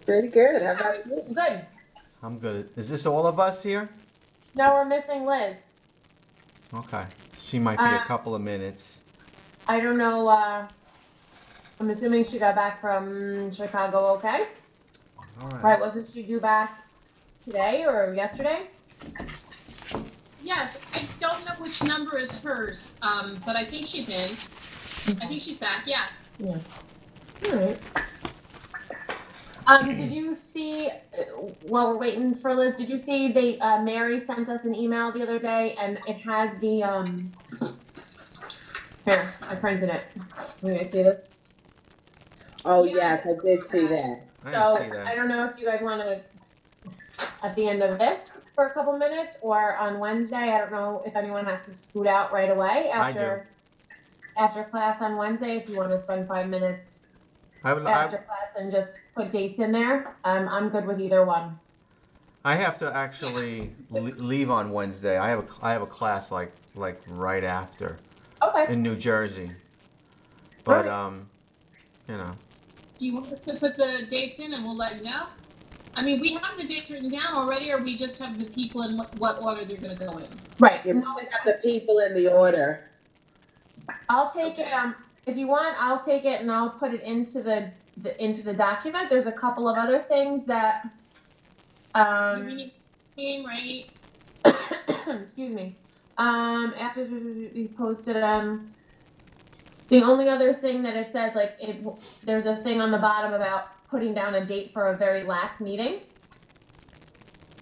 Pretty good. How about you? Good. I'm good. Is this all of us here? Now we're missing Liz. Okay. She might be a Uh, couple of minutes. I don't know. I'm assuming she got back from Chicago okay? All right. Right, wasn't she due back today or yesterday? Yes, I don't know which number is hers, but I think she's in. I think she's back, yeah. Yeah. All right. Did you see, while we're waiting for Liz, did you see Mary sent us an email the other day and it has the, here, I printed it. You guys see this? Oh, Yeah. yes, I did see that. I So didn't see that. I don't know if you guys want to, at the end of this, for a couple minutes, or on Wednesday, I don't know if anyone has to scoot out right away after class on Wednesday, if you want to spend 5 minutes after class and just put dates in there. I'm good with either one. I have to actually leave on Wednesday. I have a class like right after Okay. in New Jersey. But Alright. you know. Do you want us to put the dates in and we'll let you know? I mean, we have the dates written down already, or we just have the people in what order they're going to go in? Right. You probably got the people in the order. I'll take it. If you want, I'll take it and I'll put it into the document. There's a couple of other things that. You name, right? Excuse me. After we posted the only other thing that it says, like, there's a thing on the bottom about putting down a date for a very last meeting.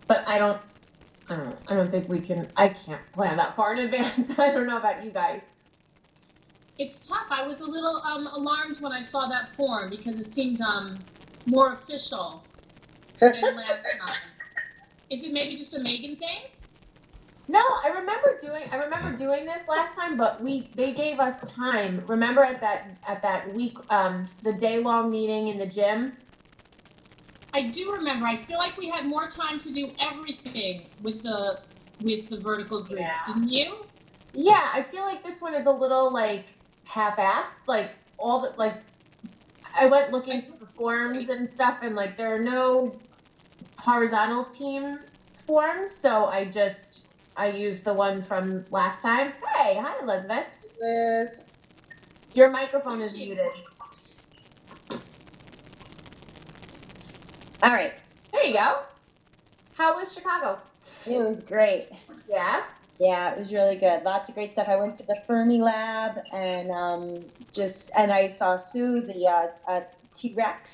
But I don't think I can't plan that far in advance. I don't know about you guys. It's tough. I was a little alarmed when I saw that form because it seemed more official than last time. Is it maybe just a Megan thing? No, I remember doing this last time, but they gave us time. Remember at that week, the day-long meeting in the gym? I do remember. I feel like we had more time to do everything with the vertical group. Yeah. Didn't you? Yeah, I feel like this one is a little like half-assed. Like I went looking through the forms and stuff, and like there are no horizontal team forms, so I used the ones from last time. Hey, hi Elizabeth. Liz. Your microphone is muted. All right. There you go. How was Chicago? It was great. Yeah? Yeah, it was really good. Lots of great stuff. I went to the Fermi lab and I saw Sue, the T-Rex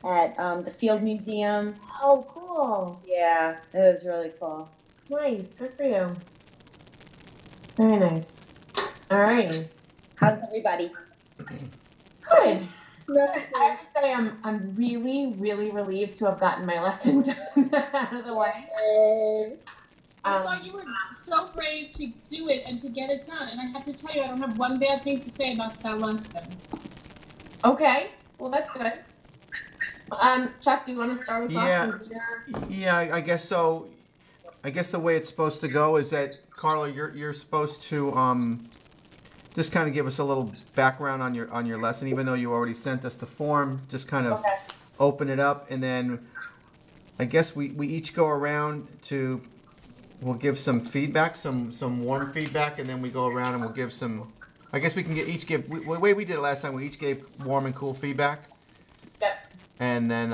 at the Field Museum. Oh, cool. Yeah, it was really cool. Nice. Good for you. Very nice. All right. How's everybody? Good. I have to say, I'm really, really relieved to have gotten my lesson done out of the way. I thought you were so brave to do it and to get it done, and I have to tell you, I don't have one bad thing to say about that lesson. Okay, well that's good. Chuck, do you want to start with Yeah, I guess so. I guess the way it's supposed to go is that Karla, you're supposed to just kind of give us a little background on your lesson, even though you already sent us the form. Just kind of open it up, and then I guess we each go around to. We'll give some feedback, some warm feedback, and then we go around and we'll give some. I guess we can each give. The way we did it last time, we each gave warm and cool feedback. Yep. And then,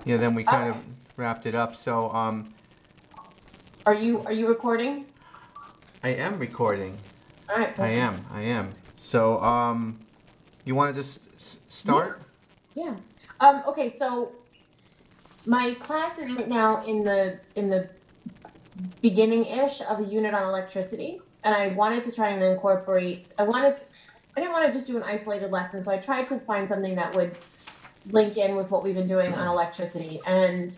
then we kind of wrapped it up. So, Are you recording? I am recording. All right. I am. So, you want to just start? Yeah. Okay. So, my class is right now in the beginning-ish of a unit on electricity, and I wanted to try and incorporate. I didn't want to just do an isolated lesson, so I tried to find something that would link in with what we've been doing on electricity. And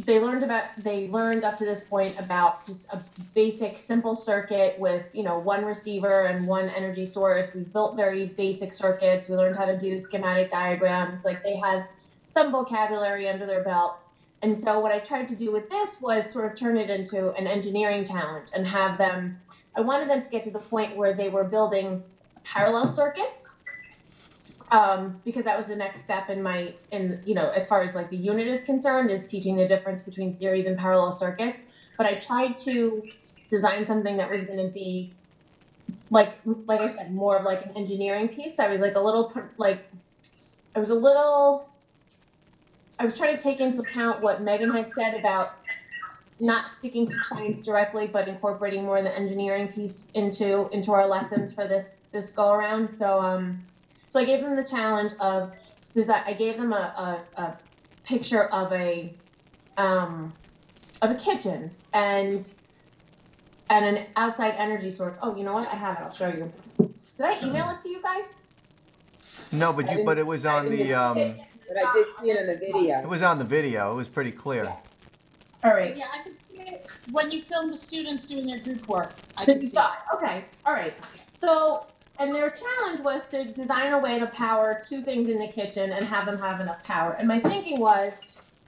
they learned up to this point about just a basic, simple circuit with one receiver and one energy source. We built very basic circuits. We learned how to do schematic diagrams. Like they have some vocabulary under their belt. And so what I tried to do with this was sort of turn it into an engineering challenge and have them. I wanted them to get to the point where they were building parallel circuits. because that was the next step as far as like the unit is concerned, is teaching the difference between series and parallel circuits. But I tried to design something that was going to be like I said, more of like an engineering piece. I was like I was trying to take into account what Megan had said about not sticking to science directly, but incorporating more of the engineering piece into our lessons for this go around. So I gave them the challenge of design. I gave them a picture of a kitchen and an outside energy source. Oh, you know what? I have it. I'll show you. Did I email it to you guys? No, but it was on the But I did see it in the video. it was on the video. It was pretty clear. Yeah. All right. Yeah, I could see it when you filmed the students doing their group work. I Did could you see got it. it? Okay. All right. So, and their challenge was to design a way to power two things in the kitchen and have them have enough power. And my thinking was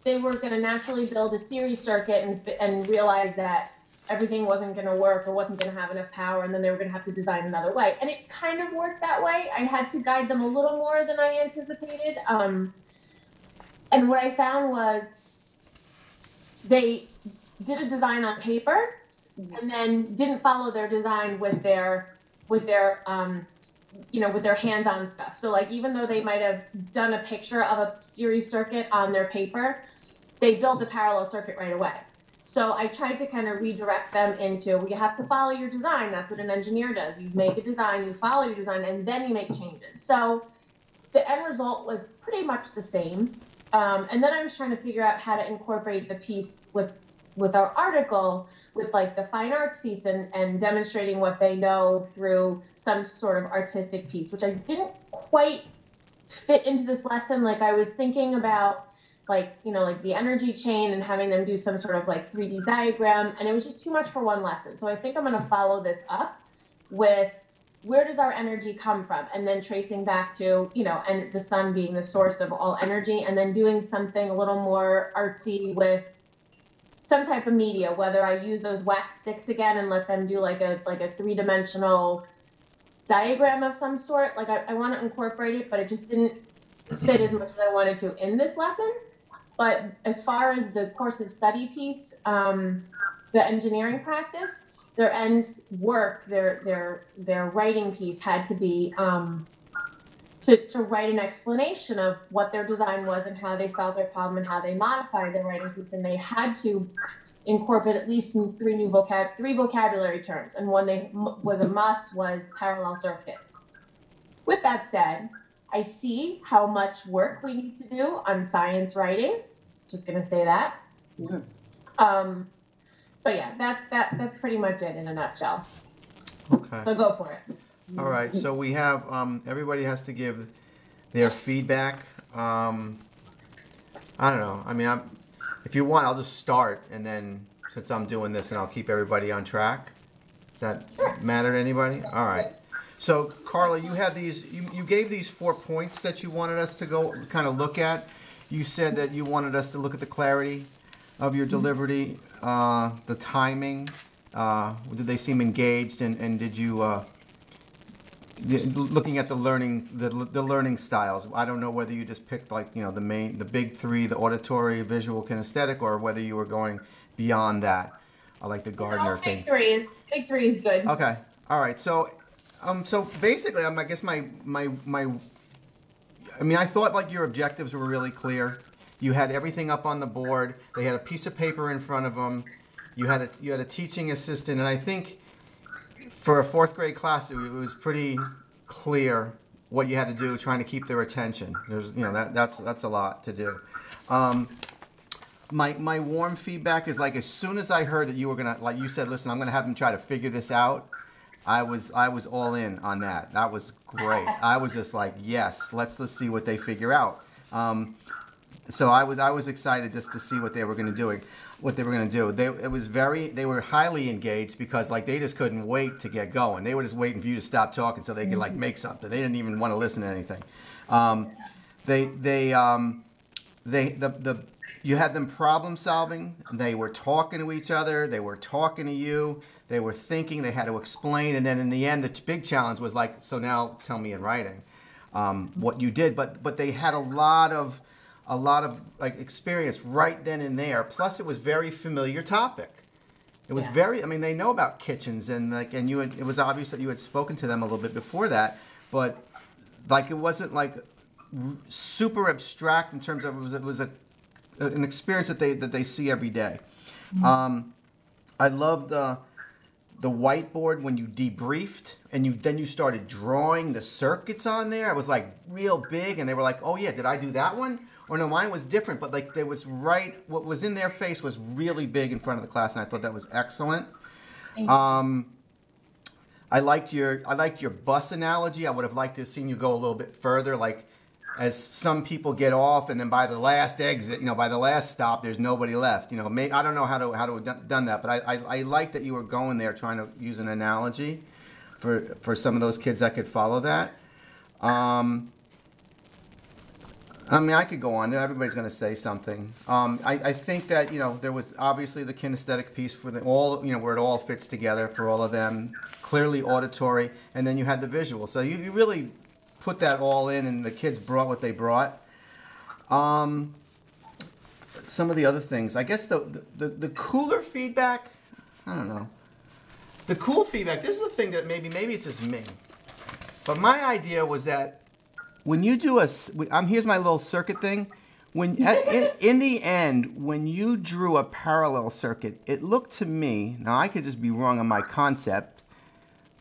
they were going to naturally build a series circuit and realize that everything wasn't going to work or wasn't going to have enough power, and then they were going to have to design another way. And it kind of worked that way. I had to guide them a little more than I anticipated. And what I found was they did a design on paper and then didn't follow their design with their hands-on stuff. So like, even though they might have done a picture of a series circuit on their paper, they built a parallel circuit right away. So I tried to kind of redirect them into, well, you have to follow your design. That's what an engineer does. You make a design, you follow your design, and then you make changes. So the end result was pretty much the same. And then I was trying to figure out how to incorporate the piece with our article, with like the fine arts piece and demonstrating what they know through some sort of artistic piece, which I didn't quite fit into this lesson. Like I was thinking about like the energy chain and having them do some sort of like 3D diagram, and it was just too much for one lesson. So I think I'm going to follow this up with where does our energy come from, and then tracing back to, and the sun being the source of all energy, and then doing something a little more artsy with some type of media, whether I use those wax sticks again and let them do like a three-dimensional diagram of some sort. Like I want to incorporate it, but it just didn't fit as much as I wanted to in this lesson. But as far as the course of study piece, the engineering practice, their end work, their writing piece had to be to write an explanation of what their design was and how they solved their problem and how they modified their writing piece. And they had to incorporate at least three vocabulary terms. And one was a must was parallel circuit. With that said, I see how much work we need to do on science writing. Just gonna say that. Yeah. So yeah, that's pretty much it in a nutshell. Okay. So go for it. All right. So we have everybody has to give their feedback. I don't know. I mean, if you want, I'll just start, and then since I'm doing this, and I'll keep everybody on track. Does that matter to anybody? All right. So Karla, you had these. You gave these 4 points that you wanted us to go kind of look at. You said that you wanted us to look at the clarity of your delivery, the timing. Did they seem engaged, and did you? Looking at the learning, the learning styles. I don't know whether you just picked like the big three, the auditory, visual, kinesthetic, or whether you were going beyond that, like the Gardner thing. Big three is good. Okay, all right. So basically, I guess I mean, I thought like your objectives were really clear. You had everything up on the board. They had a piece of paper in front of them. You had a teaching assistant, and I think for a 4th grade class, it was pretty clear what you had to do trying to keep their attention. There's, that's a lot to do. My warm feedback is like as soon as I heard that you were gonna, like you said, listen, I'm gonna have them try to figure this out. I was all in on that. That was great. I was just like, yes, let's see what they figure out. So I was excited just to see what they were going to do. They were highly engaged because like they just couldn't wait to get going. They were just waiting for you to stop talking so they could like make something. They didn't even want to listen to anything. You had them problem solving. They were talking to each other. They were talking to you. They were thinking. They had to explain. And then in the end, the big challenge was like, so now tell me in writing. what you did, but they had a lot of like experience right then and there. Plus, it was very familiar topic. It was very. I mean, they know about kitchens and like, and you had, it was obvious that you had spoken to them a little bit before that, but like it wasn't like super abstract in terms of it was an experience that they see every day. I love the whiteboard when you debriefed and then you started drawing the circuits on there. It was like real big, and they were like, "Oh yeah, did I do that one?" Or no, mine was different, but like there was what was in their face was really big in front of the class, and I thought that was excellent. I liked your bus analogy. I would have liked to have seen you go a little bit further, like as some people get off, and then by the last exit, by the last stop, there's nobody left. I don't know how to have done that, but I like that you were going there, trying to use an analogy for some of those kids that could follow that. I mean, I could go on. Everybody's going to say something. I think that there was obviously the kinesthetic piece for all where it all fits together for all of them. Clearly auditory, and then you had the visual. So you really put that all in, and the kids brought what they brought. Some of the other things, I guess the cooler feedback, I don't know. The cool feedback, this is the thing that maybe it's just me. But my idea was that when you do here's my little circuit thing. In the end, when you drew a parallel circuit, it looked to me, now I could just be wrong on my concept,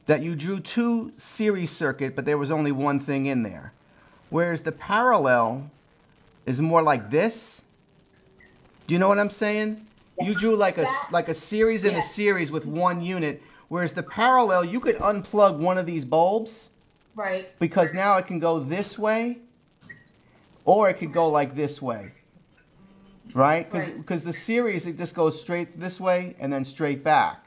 that you drew two series circuit, but there was only one thing in there. Whereas the parallel is more like this. Do you know what I'm saying? You drew like a series in a series with one unit, whereas the parallel, you could unplug one of these bulbs. Right. Because now it can go this way, or it could go like this way. Right? Because the series, it just goes straight this way and then straight back.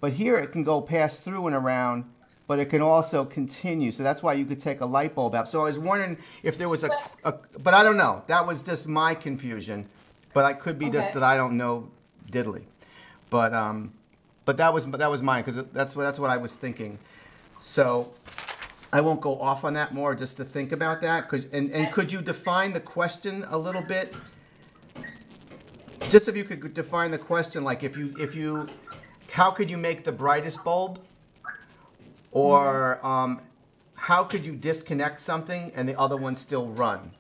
But here it can go pass through and around, but it can also continue. So that's why you could take a light bulb out. So I was wondering if there was but I don't know. That was just my confusion. But it could be just that I don't know diddly. But that was mine, because that's what I was thinking. So I won't go off on that more, just to think about that. And could you define the question a little bit? Just if you could define the question, like if you how could you make the brightest bulb? Or how could you disconnect something and the other one still run?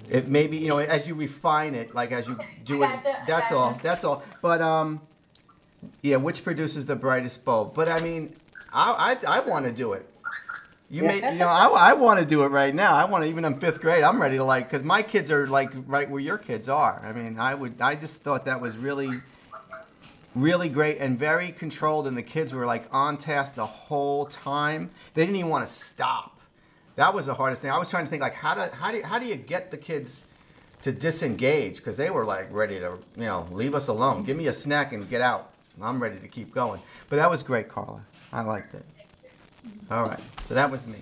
It maybe, as you refine it, like as you do it, that's all. But yeah, which produces the brightest bulb? But I mean, I want to do it. I want to do it right now. Even in 5th grade, I'm ready to because my kids are like right where your kids are. I mean, I just thought that was really great and very controlled, and the kids were like on task the whole time. They didn't even want to stop. That was the hardest thing. I was trying to think like how do you get the kids to disengage, because they were like ready to leave us alone. Give me a snack and get out. I'm ready to keep going. But that was great, Karla. I liked it. All right, so that was me.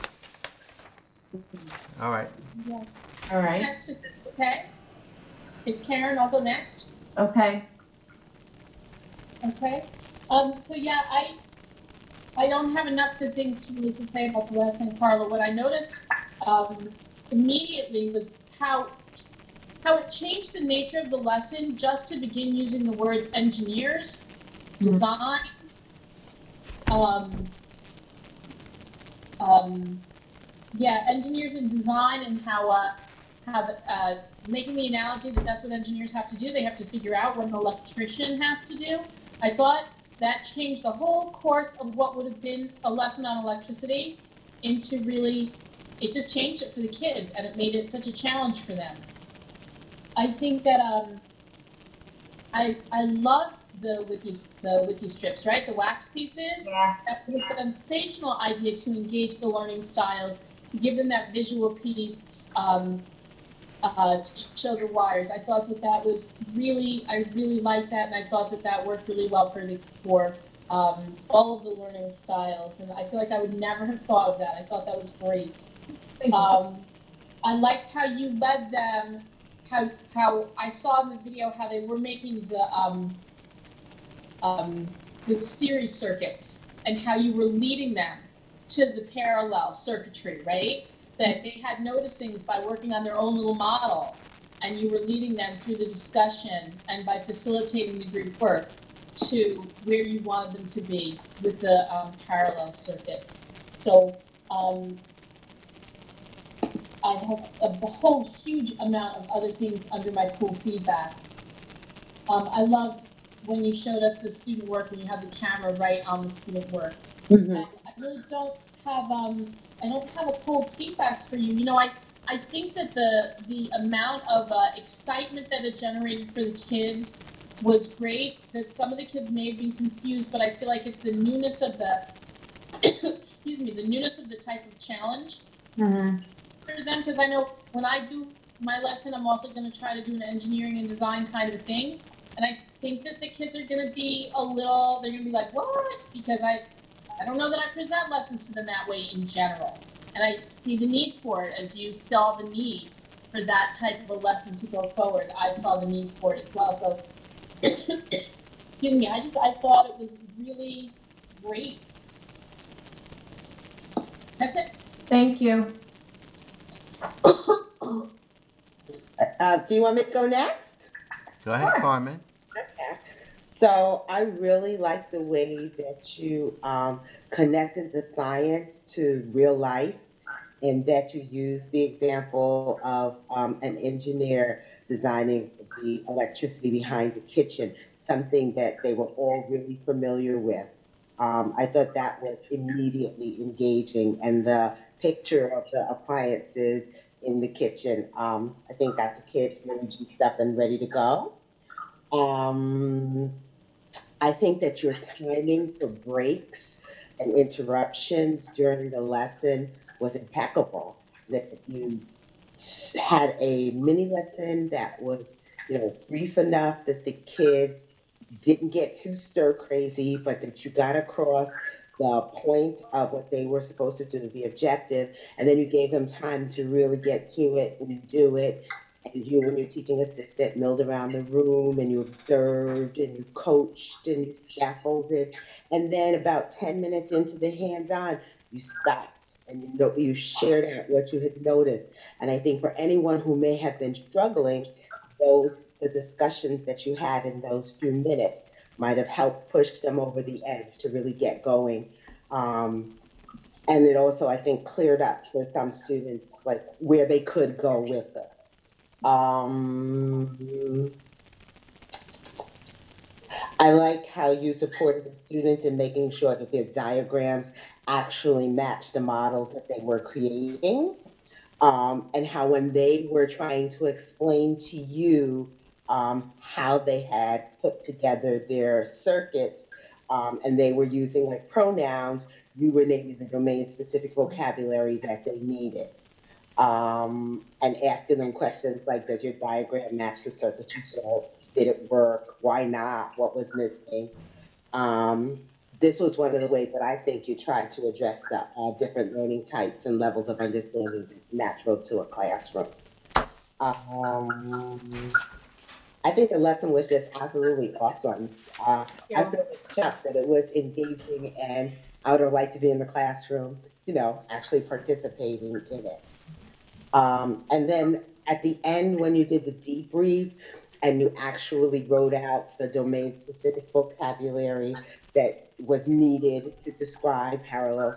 All right. Yeah. All right. Next, okay. It's Karen. I'll go next. Okay. Okay. So yeah, I don't have enough good things really to say about the lesson, Karla. What I noticed immediately was how it changed the nature of the lesson just to begin using the words engineers, design, engineers and design, and how making the analogy that that's what engineers have to do. They have to figure out what an electrician has to do. I thought that changed the whole course of what would have been a lesson on electricity into really, it just changed it for the kids, and it made it such a challenge for them. I think that I love the wiki strips, right? The wax pieces. Yeah. That was a sensational idea to engage the learning styles, give them that visual piece, to show the wires. I thought that was I really liked that, and I thought that worked really well for all of the learning styles. And I feel like I would never have thought of that. I thought that was great. I liked how you led them. How I saw in the video how they were making the series circuits, and how you were leading them to the parallel circuitry, right? That they had noticings by working on their own little model, and you were leading them through the discussion and by facilitating the group work to where you wanted them to be with the parallel circuits. So I have a whole huge amount of other things under my cool feedback. I loved when you showed us the student work when you had the camera right on the student work. Mm-hmm. And I really don't have a cold feedback for you. You know, I think that the amount of excitement that it generated for the kids was great. That some of the kids may have been confused, but I feel like it's the newness of the excuse me, the newness of the type of challenge for them. Because I know when I do my lesson, I'm also going to try to do an engineering and design kind of a thing. And I think that the kids are going to be they're going to be like, what? Because I don't know that I present lessons to them that way in general. And I see the need for it, as you saw the need for that type of a lesson to go forward. I saw the need for it as well. So, excuse me, I thought it was really great. That's it. Thank you. Do you want me to go next? Go ahead, Carmen. Okay. So I really like the way that you connected the science to real life, and that you used the example of an engineer designing the electricity behind the kitchen, something that they were all really familiar with. I thought that was immediately engaging, and the picture of the appliances in the kitchen, I think got the kids really juiced up and ready to go. I think that your timing to breaks and interruptions during the lesson was impeccable. That you had a mini lesson that was, brief enough that the kids didn't get too stir crazy, but that you got across the point of what they were supposed to do, the objective, and then you gave them time to really get to it and do it. And you and your teaching assistant milled around the room, and you observed and you coached and you scaffolded. And then about 10 minutes into the hands-on, you stopped and you shared out what you had noticed. And I think for anyone who may have been struggling, the discussions that you had in those few minutes might have helped push them over the edge to really get going. And it also, I think, cleared up for some students, like where they could go with it. I like how you supported the students in making sure that their diagrams actually matched the models that they were creating. And how when they were trying to explain to you how they had put together their circuits, and they were using like pronouns, you were naming the domain-specific vocabulary that they needed. And asking them questions like, does your diagram match the circuit you built? Did it work? Why not? What was missing? This was one of the ways that I think you tried to address the different learning types and levels of understanding that's natural to a classroom. I think the lesson was just absolutely awesome. I feel like Chuck that it was engaging, and I would have liked to be in the classroom, actually participating in it. And then at the end, when you did the debrief and you actually wrote out the domain-specific vocabulary that was needed to describe parallel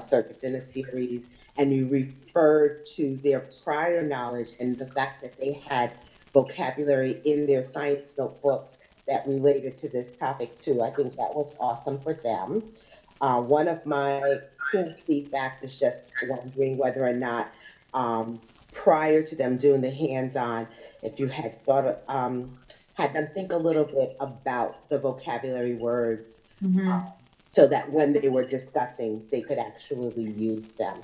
circuits in a series, and you referred to their prior knowledge and the fact that they had vocabulary in their science notebooks that related to this topic too. I think that was awesome for them. One of my cool feedbacks is just wondering whether or not prior to them doing the hands-on, if you had thought had them think a little bit about the vocabulary words, so that when they were discussing, they could actually use them.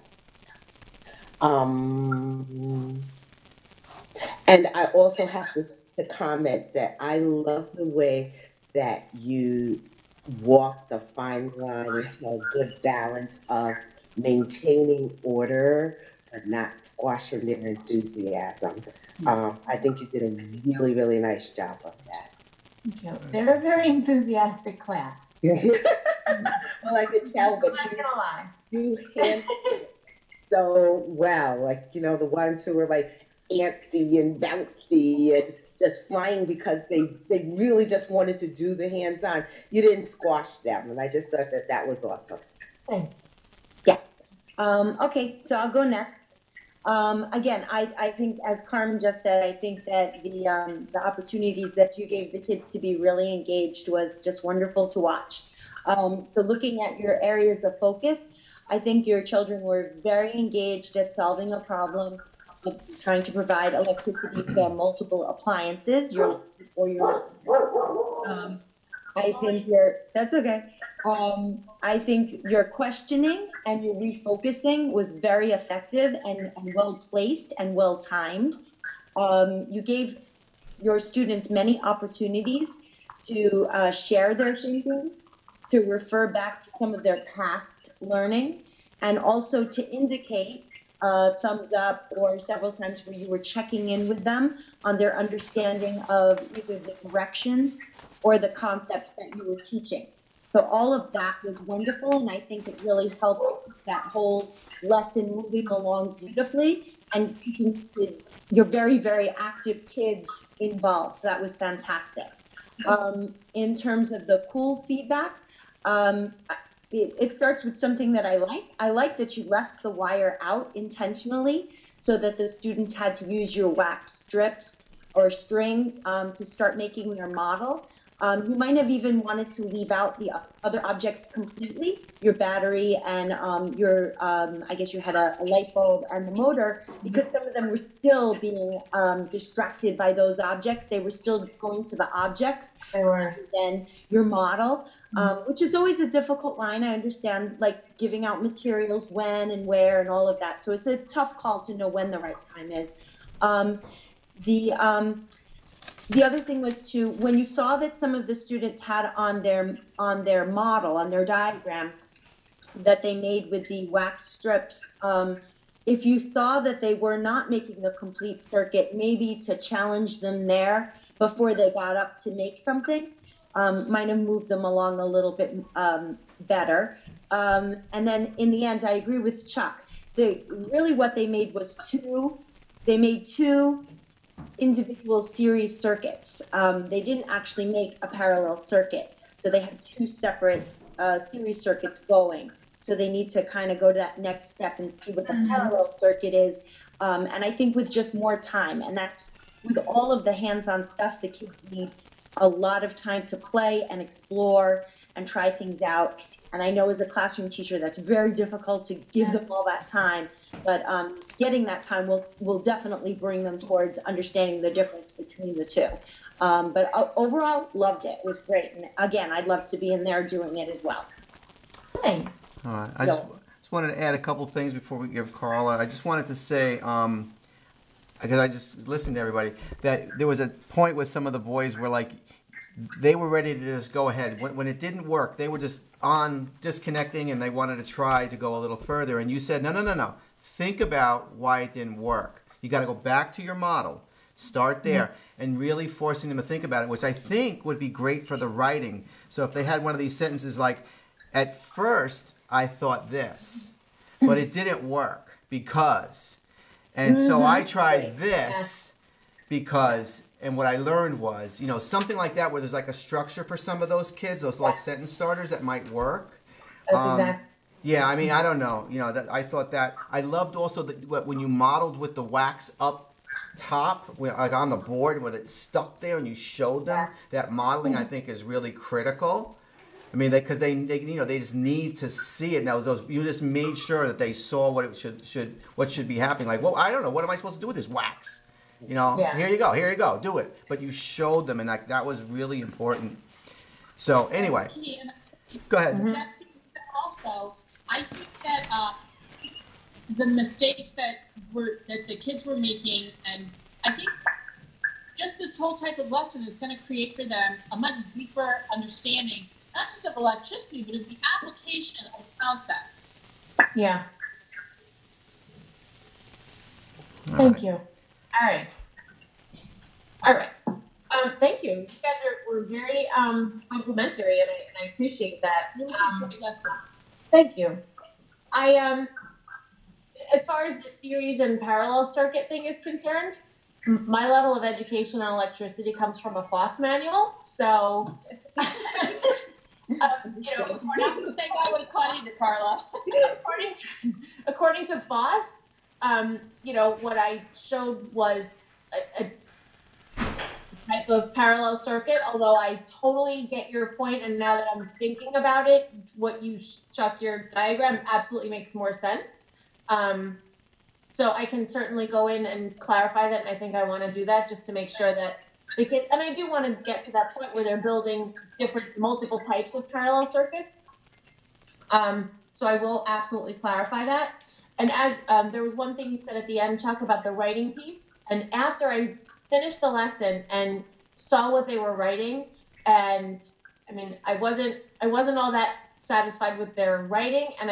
And I also have to comment that I love the way that you walk the fine line and have a good balance of maintaining order but not squashing their enthusiasm. I think you did a really, really nice job of that. Thank you. They're a very enthusiastic class. Well, I could tell, but I'm not gonna lie. you handled it so well. Like, you know, the ones who were like antsy and bouncy and just flying because they really just wanted to do the hands-on. You didn't squash them, and I just thought that that was awesome. Thanks. Yeah. Okay, so I'll go next. Again, I think, as Carmen just said, I think that the opportunities that you gave the kids to be really engaged was just wonderful to watch. So looking at your areas of focus, I think your children were very engaged at solving a problem, of trying to provide electricity to multiple appliances. I think that's okay. I think your questioning and your refocusing was very effective and well placed and well timed. You gave your students many opportunities to share their thinking, to refer back to some of their past learning, and also to indicate thumbs up or several times where you were checking in with them on their understanding of either the directions or the concepts that you were teaching. So all of that was wonderful, and I think it really helped that whole lesson moving along beautifully and keeping kids, your very, very active kids involved. So that was fantastic. In terms of the cool feedback, it starts with something that I like. I like that you left the wire out intentionally so that the students had to use your wax strips or string to start making their model. You might have even wanted to leave out the other objects completely, your battery and I guess you had a light bulb and the motor, because some of them were still being distracted by those objects. They were still going to the objects rather than your model, which is always a difficult line. I understand, like giving out materials when and where and all of that. So it's a tough call to know when the right time is. The other thing was when you saw that some of the students had on their model, on their diagram that they made with the wax strips, if you saw that they were not making the complete circuit, maybe to challenge them there before they got up to make something, might have moved them along a little bit better. And then in the end, I agree with Chuck. Really what they made was two individual series circuits. They didn't actually make a parallel circuit. So they had two separate series circuits going. So they need to kind of go to that next step and see what the parallel circuit is. And I think with just more time, and that's with all of the hands-on stuff, the kids need a lot of time to play and explore and try things out. And I know as a classroom teacher, that's very difficult to give them all that time. But getting that time will definitely bring them towards understanding the difference between the two. But overall, loved it. It was great. And again, I'd love to be in there doing it as well. Thanks. All right. I just wanted to add a couple things before we give Karla. I just wanted to say, because I just listened to everybody, that there was a point with some of the boys where, like, they were ready to just go ahead. When it didn't work, they were just disconnecting and they wanted to try to go a little further. And you said, no. Think about why it didn't work. You got to go back to your model, start there, and really forcing them to think about it, which I think would be great for the writing. So if they had one of these sentences like, at first I thought this, but it didn't work because, and so I tried this because, and what I learned was, you know, something like that where there's like a structure for some of those kids, those like sentence starters that might work. Yeah, I mean, I don't know. You know, I thought that. I loved also when you modeled with the wax up top, like on the board, when it's stuck there and you showed them that modeling, I think is really critical. I mean, because they you know, they just need to see it. Now, you just made sure that they saw what it what should be happening. Like, well, I don't know, what am I supposed to do with this wax? You know, here you go, do it. But you showed them, and that was really important. So anyway, go ahead. Also, I think that the mistakes that the kids were making, and I think just this whole type of lesson is going to create for them a much deeper understanding, not just of electricity, but of the application of concepts. Yeah. Thank you. All right. Thank you. You guys were very complimentary, and I appreciate that. Thank you. As far as the series and parallel circuit thing is concerned, my level of education on electricity comes from a FOSS manual. So, We're not going to thank God what it caught either, Karla. according to FOSS, what I showed was a type of parallel circuit, although I totally get your point, and now that I'm thinking about it, what you Chuck, your diagram absolutely makes more sense. So I can certainly go in and clarify that, and I think I want to do that just to make sure that they can, and I do want to get to that point where they're building multiple types of parallel circuits. So I will absolutely clarify that. And as there was one thing you said at the end, Chuck, about the writing piece, and after I finished the lesson and saw what they were writing, and I mean, I wasn't all that satisfied with their writing, and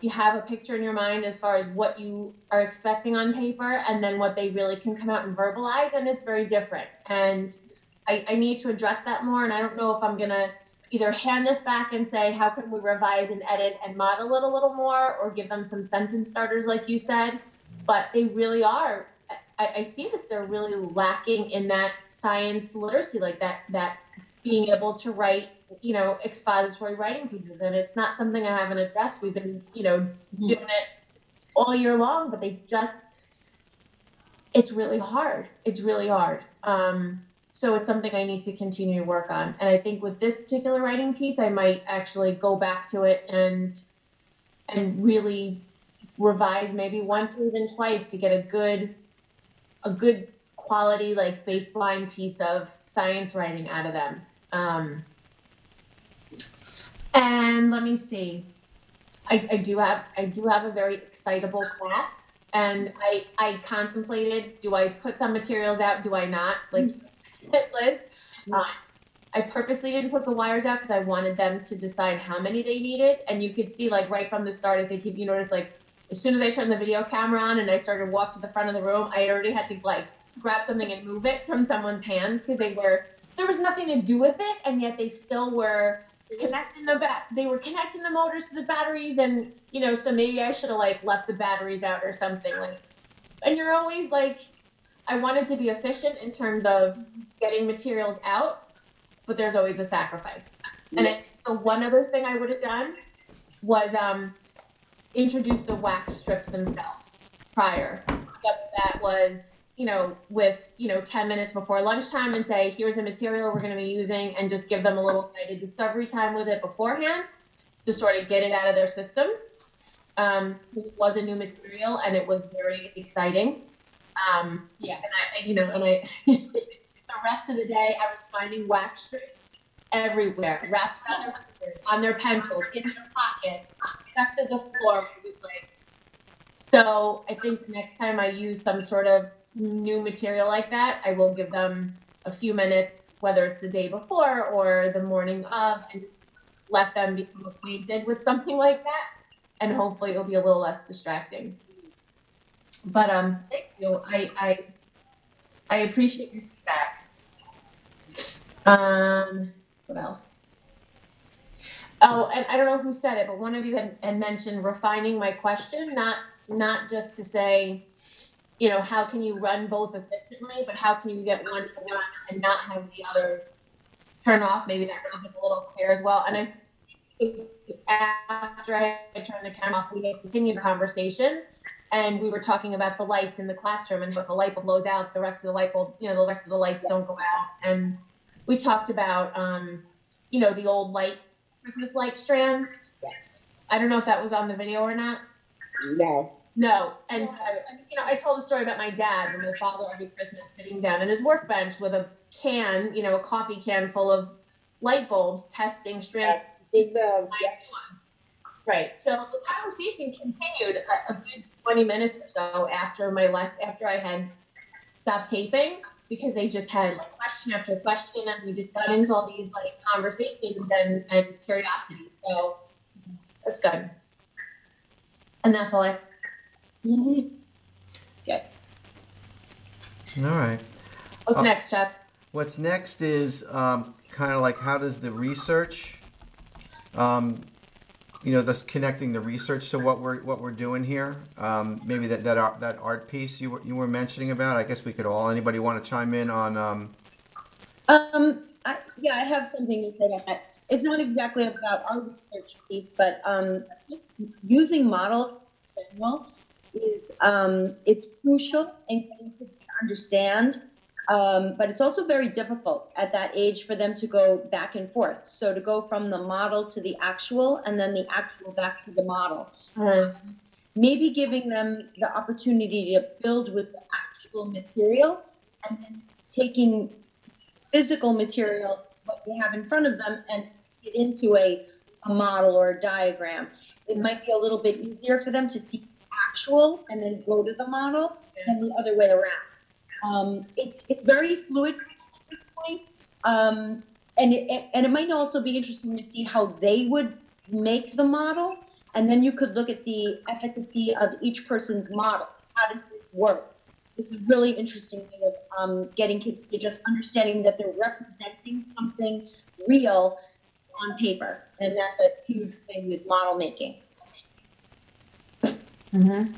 you have a picture in your mind as far as what you are expecting on paper and then what they really can come out and verbalize, and it's very different. And I need to address that more, and I don't know if I'm gonna either hand this back and say, how can we revise and edit and model it a little more, or give them some sentence starters like you said. But they really are, I see this, they're really lacking in that science literacy, like that being able to write, expository writing pieces. And it's not something I haven't addressed. We've been, doing it all year long, but it's really hard. It's really hard. So it's something I need to continue to work on. And I think with this particular writing piece, I might actually go back to it and really revise maybe once or even twice to get a good quality, like, baseline piece of science writing out of them. And let me see. I do have a very excitable class, and I contemplated, do I put some materials out? Do I not? Like Liz, I purposely didn't put the wires out because I wanted them to decide how many they needed. And you could see, like, right from the start, I think if you notice, like, as soon as I turned the video camera on and I started to walk to the front of the room, I already had to, like, grab something and move it from someone's hands because there was nothing to do with it, and yet they still were connecting they were connecting the motors to the batteries, and so maybe I should have, like, left the batteries out or something, like. And you're always like, I wanted to be efficient in terms of getting materials out, but there's always a sacrifice. And the one other thing I would have done was introduce the wax strips themselves prior. That was, with 10 minutes before lunchtime, and say, here's the material we're going to be using, and just give them a little guided discovery time with it beforehand to sort of get it out of their system. It was a new material, and it was very exciting. Yeah, and I the rest of the day I was finding wax strips everywhere, wrapped on their pencils, in their pockets, stuck to the floor. It was like, so I think the next time I use some sort of new material like that, I will give them a few minutes, whether it's the day before or the morning of, and let them become acquainted with something like that, and hopefully it'll be a little less distracting. But thank you. I appreciate your feedback. What else? Oh, and I don't know who said it, but one of you had mentioned refining my question, not just to say, how can you run both efficiently, but how can you get one to one and not have the others turn off? Maybe that was a little clear as well. And I think after I turned the camera off, we had continued the conversation, and we were talking about the lights in the classroom, and if the light bulb blows out, the rest of the light bulb, the rest of the lights don't go out. And we talked about, the old Christmas light strands. I don't know if that was on the video or not. No. And I told a story about my dad and my father every Christmas sitting down at his workbench with a can, a coffee can full of light bulbs, testing strands. Right. So the conversation continued a good 20 minutes or so after I had stopped taping, because they just had, like, question after question, and we just got into all these, like, conversations and curiosity. So that's good. And that's all I. Good. All right. What's next, Chuck? what's next is kind of like how does the research, just connecting the research to what we're doing here. Maybe that art piece you were mentioning about. I guess we could all. Anybody want to chime in on? I have something to say about that. It's not exactly about our research piece, but using models in general is it's crucial in getting kids to understand, but it's also very difficult at that age for them to go back and forth. So to go from the model to the actual, and then the actual back to the model. Maybe giving them the opportunity to build with the actual material, and then taking physical material, what they have in front of them, and get into a model or a diagram. It might be a little bit easier for them to see actual and then go to the model than the other way around. It's very fluid at this point, and it might also be interesting to see how they would make the model, and then you could look at the efficacy of each person's model. How does this work? It's a really interesting way of getting kids to just understanding that they're representing something real on paper, and that's a huge thing with model making. Mm-hmm.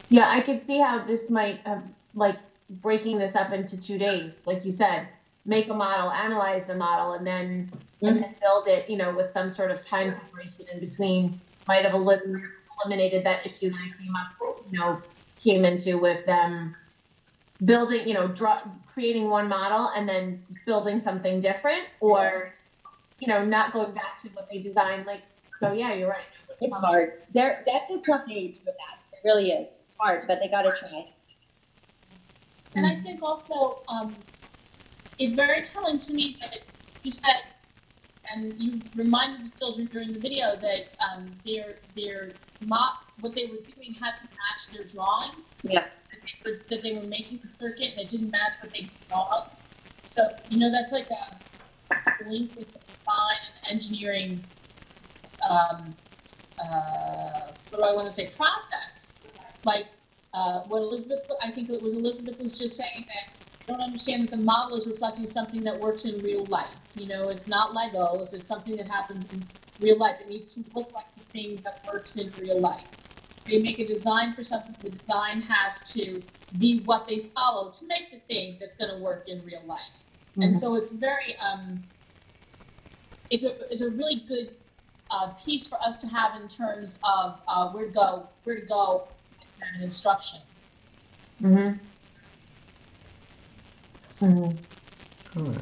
Yeah, I could see how this might have, like, breaking this up into 2 days, like you said, make a model, analyze the model, and then build it, with some sort of time separation in between. Might have eliminated that issue that I came into with them building, creating one model and then building something different, or, not going back to what they designed. Like, so yeah, you're right. It's hard. That's a tough age with that. It really is. It's hard, but they got to try. And I think also it's very telling to me that you said, and you reminded the children during the video that what they were doing had to match their drawing. Yeah. That they were making a circuit that didn't match what they draw. So that's like a link with the design and engineering. What do I want to say? Process. Like what I think it was Elizabeth was just saying, that I don't understand that the model is reflecting something that works in real life. It's not Legos. It's something that happens in real life. It needs to look like the thing that works in real life. They make a design for something. The design has to be what they follow to make the thing that's going to work in real life. Mm-hmm. And so it's very, it's a really good piece for us to have in terms of where to go and instruction. Mm-hmm. Mm-hmm.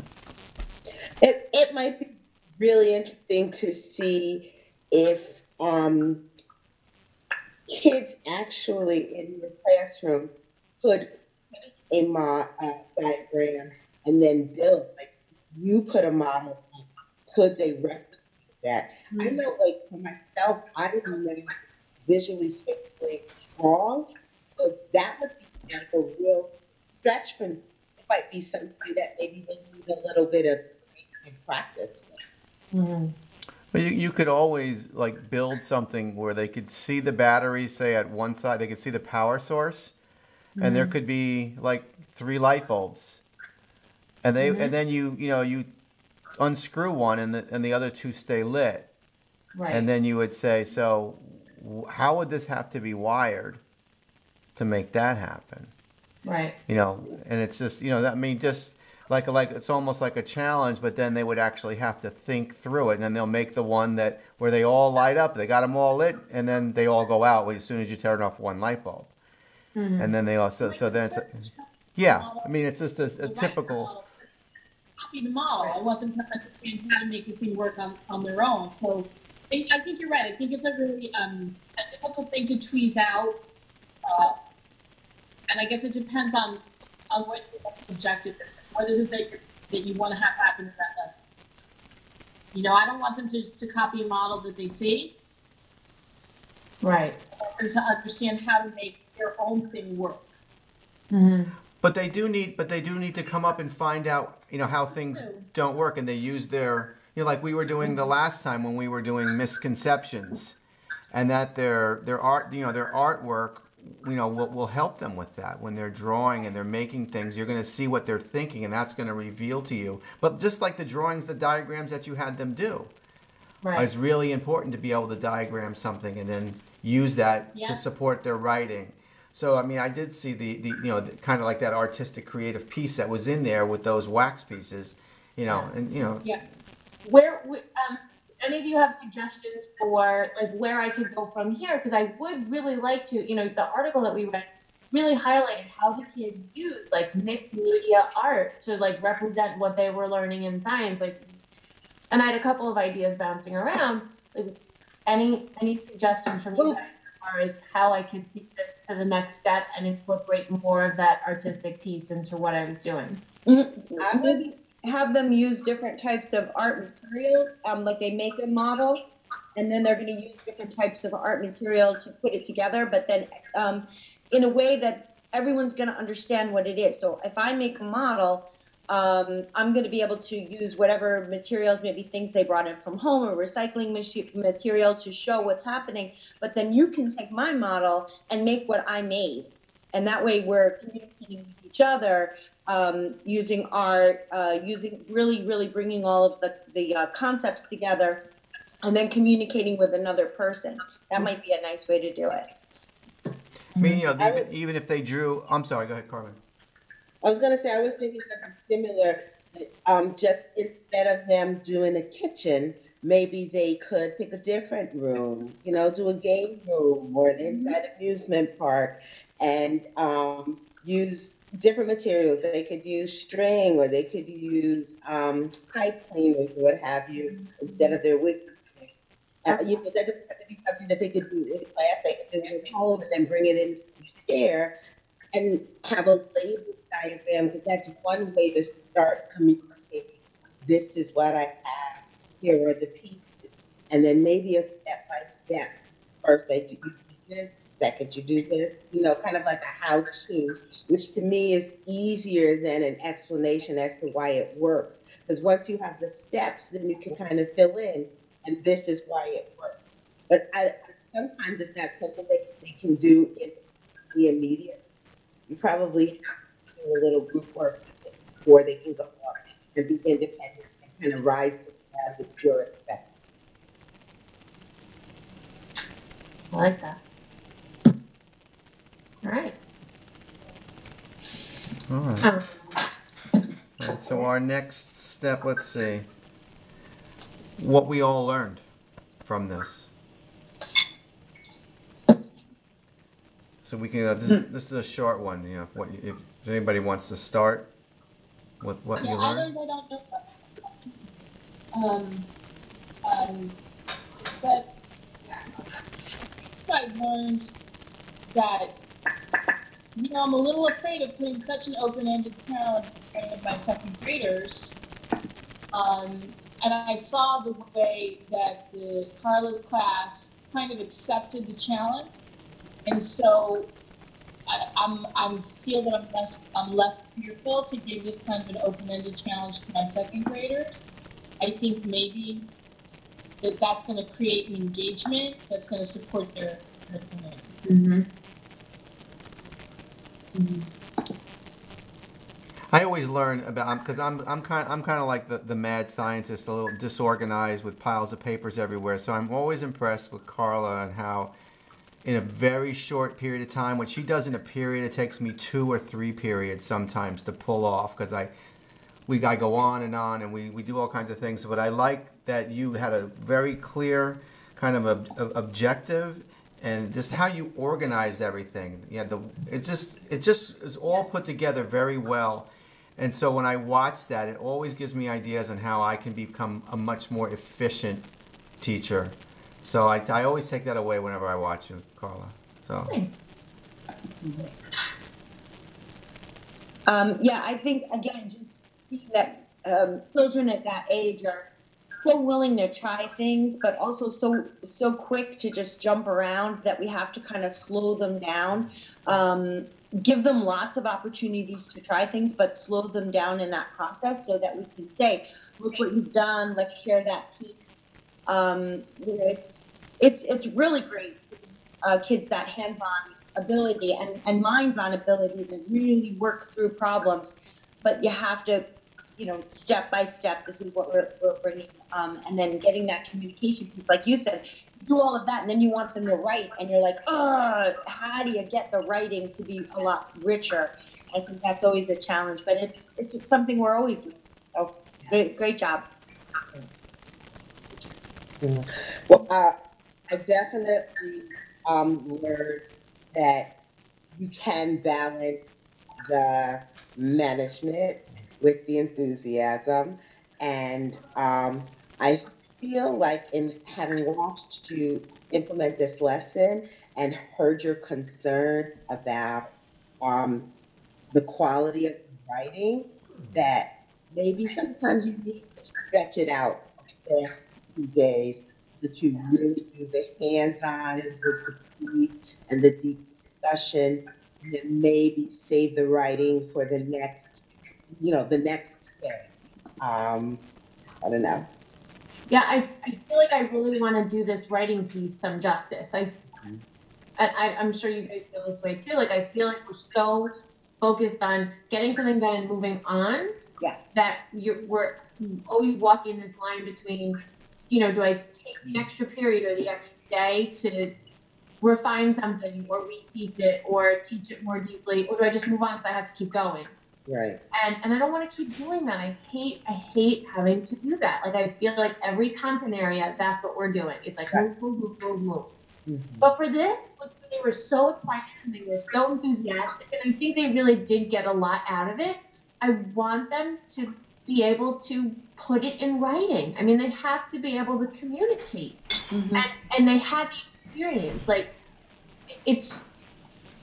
It might be really interesting to see if kids actually in your classroom could make a diagram and then build. Like, you put a model up, could they replicate that? Mm-hmm. I know, like, for myself, I didn't know visually spatially strong, but that would be like a real stretch for me. It might be something that maybe they need a little bit of practice. Mm-hmm. But you could always, like, build something where they could see the battery, say at one side, they could see the power source, mm-hmm. and there could be like 3 light bulbs, and they mm-hmm. and then you unscrew one and the other 2 stay lit, right? And then you would say, so how would this have to be wired to make that happen, right? And it's just just. Like it's almost like a challenge, but then they would actually have to think through it, and then they'll make the one where they all light up. They got them all lit, and then they all go out as soon as you turn off one light bulb. Mm-hmm. And then they also then it's just a typical. Copy the model. I want them to understand how to make the thing work on their own. So I think you're right. I think it's a really a difficult thing to tweeze out, and I guess it depends on what your objective is. What is it that you want to have happen in that lesson? I don't want them to copy a model that they see. Right. And to understand how to make their own thing work. Mm-hmm. But they do need to come up and find out, how things don't work, and they use their, like we were doing the last time when we were doing misconceptions, and that their art, their artwork will help them with that. When they're drawing and they're making things, you're going to see what they're thinking, and that's going to reveal to you. But just like the drawings, the diagrams that you had them do, Right. it's really important to be able to diagram something and then use that to support their writing. So, I mean, I did see the kind of like that artistic creative piece that was in there with those wax pieces, and Yeah. Where any of you have suggestions for like where I could go from here? Because I would really like to, the article that we read really highlighted how the kids use like mixed media art to like represent what they were learning in science. Like, and I had a couple of ideas bouncing around. Like, any suggestions from you guys as far as how I could take this to the next step and incorporate more of that artistic piece into what I was doing? I would have them use different types of art material, like they make a model, and then they're going to use different types of art material to put it together, but then in a way that everyone's going to understand what it is. So if I make a model, I'm going to be able to use whatever materials, maybe things they brought in from home or recycling material to show what's happening. But then you can take my model and make what I made. And that way we're communicating with each other, using art, really bringing all of the concepts together and then communicating with another person. That might be a nice way to do it. I mean, even if they drew, I'm sorry, go ahead, Carmen. I was going to say, I was thinking something similar. Just instead of them doing a kitchen, maybe they could pick a different room, do a game room or an inside amusement park and use different materials. They could use string or they could use pipe cleaners or what have you instead of their wood. That doesn't have to be something that they could do in class. They could do it at home and then bring it in to share and have a label diagram, because that's one way to start communicating. This is what I have. Here are the pieces. And then maybe a step-by-step. First, you do this. Second, you do this. Kind of like a how-to, which to me is easier than an explanation as to why it works. Because once you have the steps, then you can kind of fill in, and this is why it works. But sometimes it's not something that they can do in the immediate. You probably have to do a little group work before they can go off and be independent and kind of rise to the your expect. I like that. All right. All right. All right. So our next step, let's see, what we all learned from this. So we can. This is a short one. If anybody wants to start with what you learned. I don't know. But I learned that I'm a little afraid of putting such an open-ended challenge in front of my second graders. And I saw the way that Karla's class kind of accepted the challenge. And so I feel that I'm less fearful to give this kind of an open-ended challenge to my second graders. I think maybe that's going to create an engagement that's going to support their community. I always learn about, because I'm kind of like the mad scientist, a little disorganized with piles of papers everywhere. So I'm always impressed with Karla and how, in a very short period of time, what she does in a period, it takes me 2 or 3 periods sometimes to pull off, because I go on and we do all kinds of things. But I like that you had a very clear kind of objective and just how you organize everything. Yeah, it just is all put together very well. And so when I watch that, it always gives me ideas on how I can become a much more efficient teacher. So I always take that away whenever I watch you, Karla. So. I think, again, just seeing that children at that age are so willing to try things, but also so quick to just jump around that we have to kind of slow them down. Give them lots of opportunities to try things, but slow them down in that process so that we can say, look what you've done, let's share that piece. It's really great. Kids that hands-on ability and mind's on ability to really work through problems, but you have to, step by step, this is what we're bringing, and then getting that communication piece, like you said, do all of that, and then you want them to write, and you're like, oh, how do you get the writing to be a lot richer? I think that's always a challenge, but it's something we're always doing. So great job. Well, I definitely learned that you can balance the management with the enthusiasm, and I feel like in having watched you implement this lesson and heard your concern about the quality of the writing, that maybe sometimes you need to stretch it out past 2 days, that you really do the hands-on and the deep and the deep discussion, and then maybe save the writing for the next, the next day. I don't know. Yeah, I feel like I really want to do this writing piece some justice. I'm sure you guys feel this way too. Like, I feel like we're so focused on getting something done and moving on, that we're always walking this line between, do I take the extra period or the extra day to refine something or reteach it or teach it more deeply, or do I just move on because I have to keep going? Right. And I don't want to keep doing that. I hate having to do that. Like, I feel like every content area, that's what we're doing. It's like move. Mm-hmm. But for this, they were so excited and they were so enthusiastic, and I think they really did get a lot out of it. I want them to be able to put it in writing. I mean, they have to be able to communicate, and they had the experience. Like, it's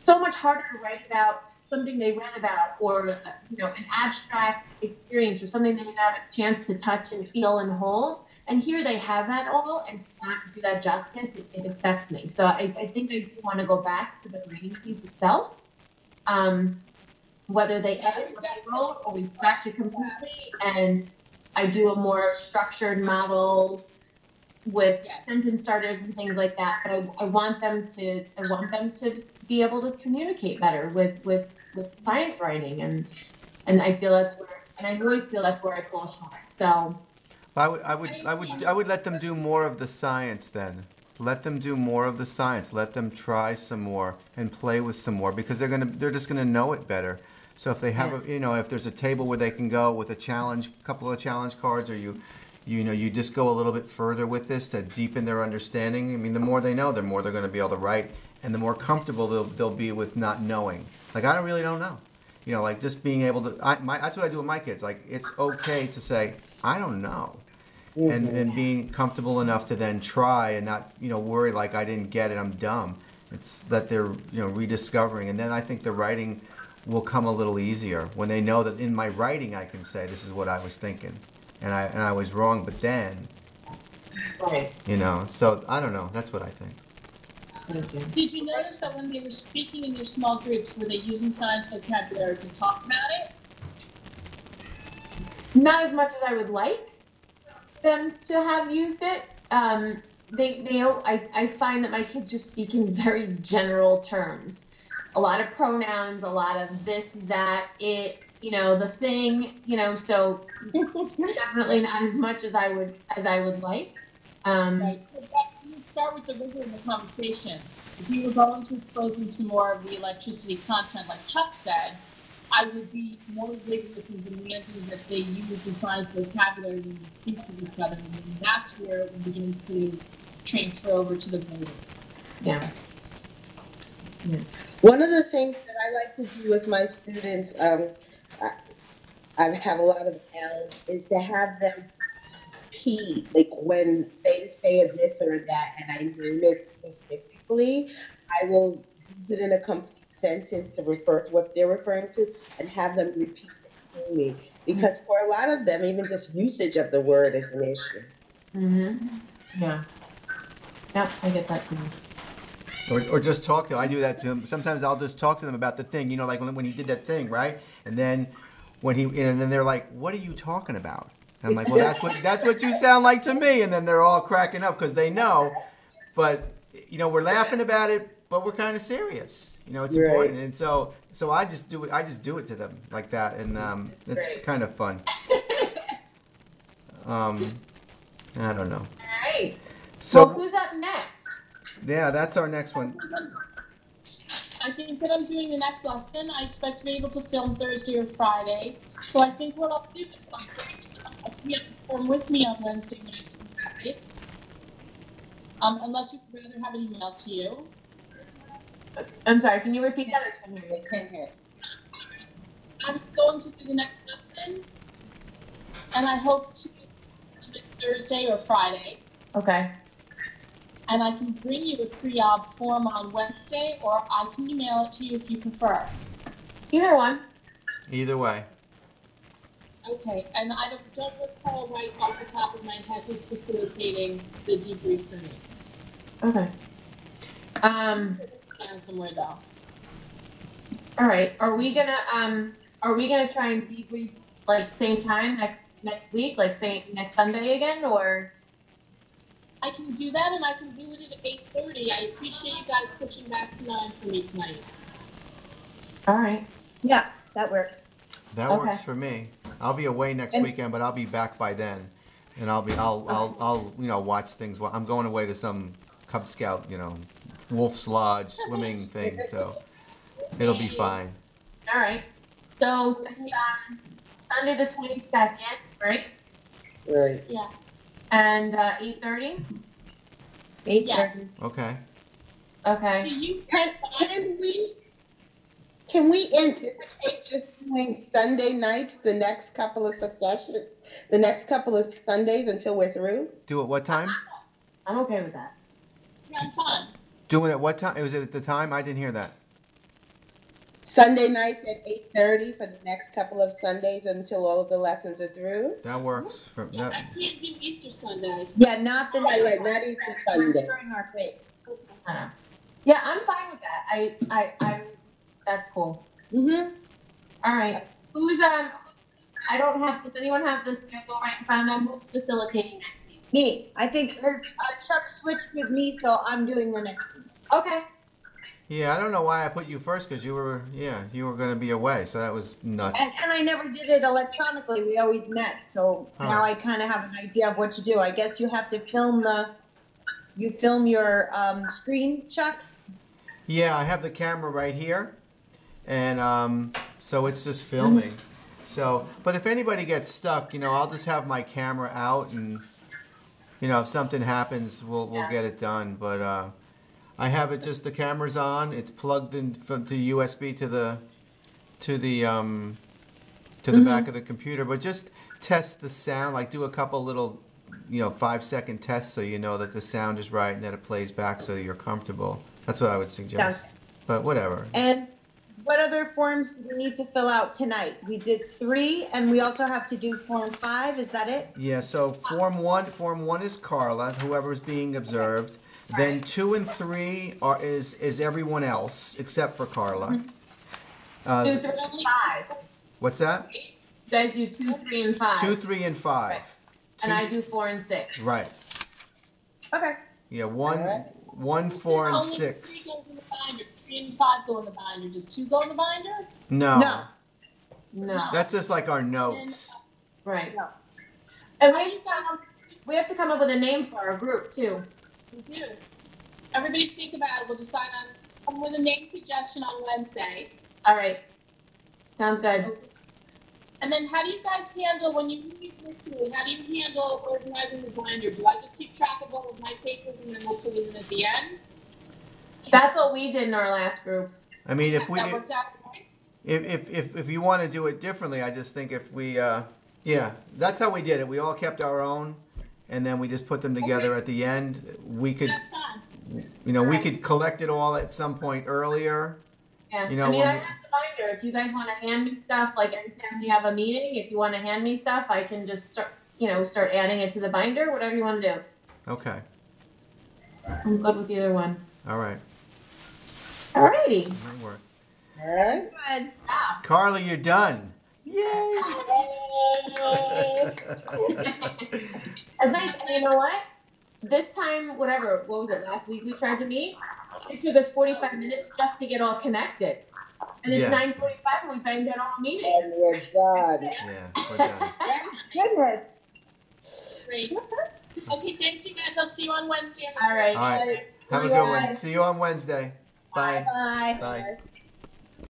so much harder to write about something they read about, or an abstract experience, or something they didn't have a chance to touch and feel and hold. And here they have that all, and to not do that justice, it affects me. So I think I do want to go back to the writing piece itself. Whether they edit what they wrote or we scratch it completely, and I do a more structured model with sentence starters and things like that. But I want them to be able to communicate better with science writing, and I feel that's where, and I always feel that's where I fall short. So I would let them do more of the science then. Let them do more of the science. Let them try some more and play with some more, because they're just gonna know it better. So if they have if there's a table where they can go with a couple of challenge cards, or you just go a little bit further with this to deepen their understanding. I mean, the more they know, the more they're going to be able to write, and the more comfortable they'll be with not knowing. Like, I really don't know. Like, just being able to. That's what I do with my kids. Like, it's okay to say, I don't know, and being comfortable enough to then try and not worry like I didn't get it, I'm dumb. It's that they're rediscovering, and then I think the writing will come a little easier when they know that in my writing I can say this is what I was thinking, and I was wrong, but then, so I don't know. That's what I think. Did you notice that when they were speaking in their small groups, were they using science vocabulary to talk about it? Not as much as I would like them to have used it. I find that my kids just speak in very general terms. A lot of pronouns, a lot of this, that, it, the thing, so definitely not as much as I would like. Right. You start with the rigor of the conversation. If you were going to expose them to more of the electricity content, like Chuck said, I would be more rigorous in demanding that they use the science vocabulary when they speak to each other, and that's where it begins to transfer over to the voting. Yeah. One of the things that I like to do with my students, I have a lot of L's, is to have them repeat, like when they say this or that, and I name it specifically, I will use it in a complete sentence to refer to what they're referring to, and have them repeat it to me. Because for a lot of them, even just usage of the word is an issue. Yeah. Yeah, I get that too. Or just talk to them. I do that to them. Sometimes I'll just talk to them about the thing, like when he did that thing, right? And then and then they're like, "What are you talking about?" And I'm like, "Well, that's what you sound like to me." And then they're all cracking up because they know. But we're laughing about it, but we're kind of serious. You know, it's Right. important, and so I just do it. I just do it to them like that, and it's Great. kind of fun. I don't know. All right. So Well, who's up next? yeah, that's our next one. I think that I'm doing the next lesson. I expect to be able to film Thursday or Friday. So I think what I'll do is I'll bring the form with me on Wednesday when I see you guys. Unless you'd rather have it emailed to you. I'm sorry. Can you repeat that? I couldn't hear you. I can't hear it. I'm going to do the next lesson, and I hope to do it Thursday or Friday. Okay. And I can bring you a pre-op form on Wednesday, or I can email it to you if you prefer. Either one. Either way. Okay, and I don't recall right off the top of my head who's facilitating the debrief for me. Okay. Down somewhere though. All right. Are we gonna try and debrief like same time next week, like say next Sunday again, or? I can do that, and I can do it at 8:30. I appreciate you guys pushing back to 9 for me tonight. All right. Yeah, that works. That Okay. works for me. I'll be away next weekend, but I'll be back by then, and I'll you know watch things. Well, I'm going away to some Cub Scout, you know, Wolf's Lodge swimming thing, so it'll be fine. All right. So Sunday the 22nd, right? Right. Yeah. And 8:30. 8:30. Yes. Okay. Okay. Do you? Can we anticipate just doing Sunday nights the next couple of Sundays until we're through? Do it what time? I'm okay with that. Yeah, I'm fine. Do it at what time? Was it at the time? I didn't hear that. Sunday nights at 8:30 for the next couple of Sundays until all of the lessons are through? That works. Yeah, I can't do Easter Sunday. Yeah, not the Right, next right, not even Sunday. during our break. Yeah, I'm fine with that. I'm that's cool. Mm-hmm. All right. Who's I don't have. Does anyone have the schedule right in front of them? Who's facilitating next week? Me. I think Chuck switched with me, so I'm doing the next one. Okay. Yeah, I don't know why I put you first because you were going to be away, so that was nuts. And I never did it electronically. We always met, so now I kind of have an idea of what to do. I guess you have to film your screen, Chuck? Yeah, I have the camera right here, and so it's just filming. So, but if anybody gets stuck, you know, I'll just have my camera out, and you know, if something happens, we'll get it done. But I have it just the camera's on. It's plugged in from the USB to the back of the computer. But just test the sound, like do a couple little, you know, 5-second tests so you know that the sound is right and that it plays back so you're comfortable. That's what I would suggest. But whatever. And what other forms do we need to fill out tonight? We did 3, and we also have to do Form 5. Is that it? Yeah. So Form 1 is Karla, whoever's being observed. Then 2 and 3 is everyone else except for Karla. 2, 3, 5. What's that? You guys do 2, 3, and 5. 2, 3, and 5. Right. And I do 4 and 6. Right. Okay. Yeah. 1, 4, and Only 6. 3 goes in the binder. 3 and 5 go in the binder. Does 2 go in the binder? No. No. That's just like our notes. Right. No. And How you guys we have to come up with a name for our group too. do? Everybody think about it. We'll decide on come with a name suggestion on Wednesday. All right. Sounds good. And then how do you guys handle when you meet virtually? How do you handle organizing the binder? Do I just keep track of all of my papers and then we'll put it in at the end? That's what we did in our last group. I mean, if That worked out right? if you want to do it differently, I just think if we yeah, that's how we did it. We all kept our own, and then we just put them together at the end. We could, That's fine. you know, we could collect it all at some point earlier. Yeah. You know, I mean, when I we- have the binder. If you guys want to hand me stuff, like every time we have a meeting, if you want to hand me stuff, I can just start adding it to the binder. Whatever you want to do. Okay. I'm good with either one. All right. Alrighty. That'll work. All right. Good. Yeah. Carla, you're done. Yay! As nice. You know what? This time, what was it? Last week we tried to meet. It took us 45 minutes just to get all connected. And it's Yeah. 9:45 and we find out our meeting. And we're done. Yeah, we're done. Goodness. Great. Okay, thanks, you guys. I'll see you on Wednesday. All right. All right. Have a good one. See you on Wednesday. Bye. Bye. Bye.